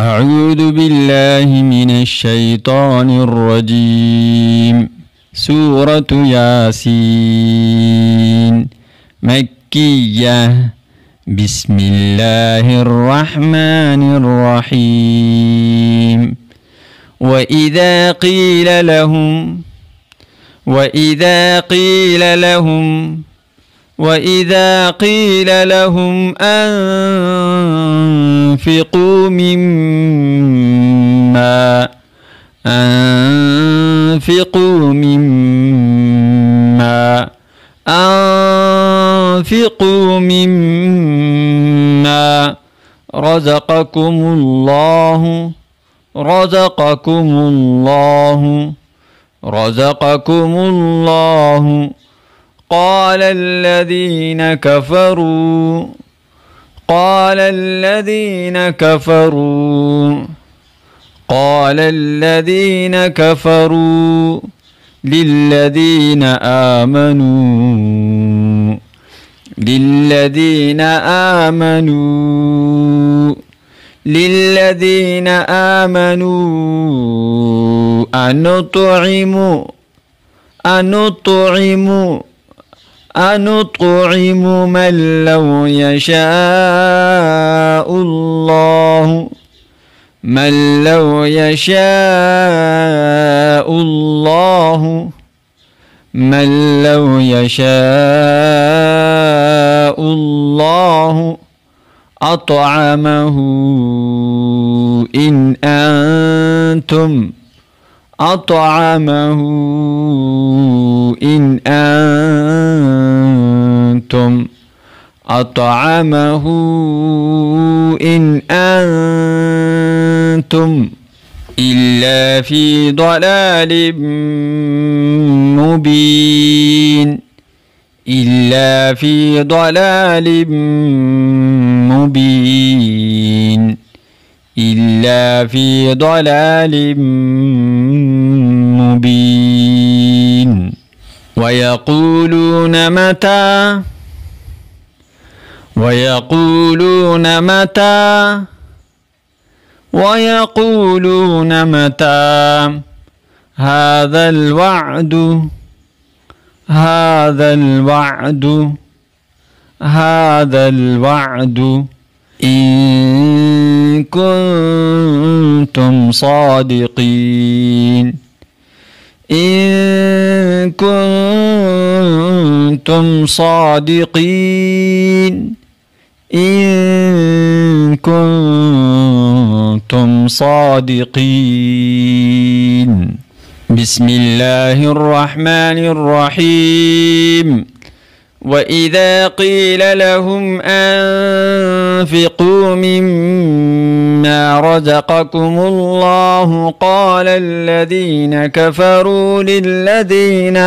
أعوذ بالله من الشيطان الرجيم. سورة ياسين مكية. بسم الله الرحمن الرحيم. وإذا قيل لهم أنفقوا مما رزقكم الله قال الذين كفروا للذين آمنوا أنطعم من لو يشاء الله أطعمه إن أنتم إلا في ضلال مبين. ويقولون متى هذا الوعد إن كنتم صادقين. بسم الله الرحمن الرحيم. وإذا قيل لهم أنفقوا مما رزقكم الله قال الذين كفروا للذين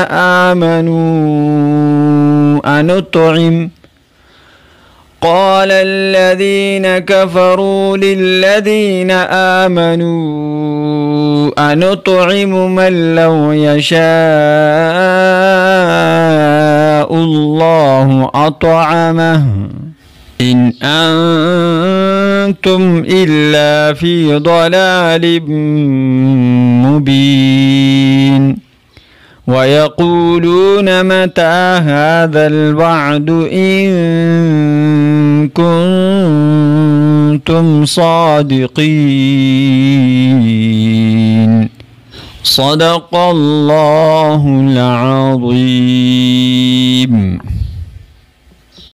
آمنوا أنطعم من لو يشاء الله أطعمه إن أنتم إلا في ضلال مبين. ويقولون متى هذا الوعد إن كنتم صادقين. صدق الله العظيم.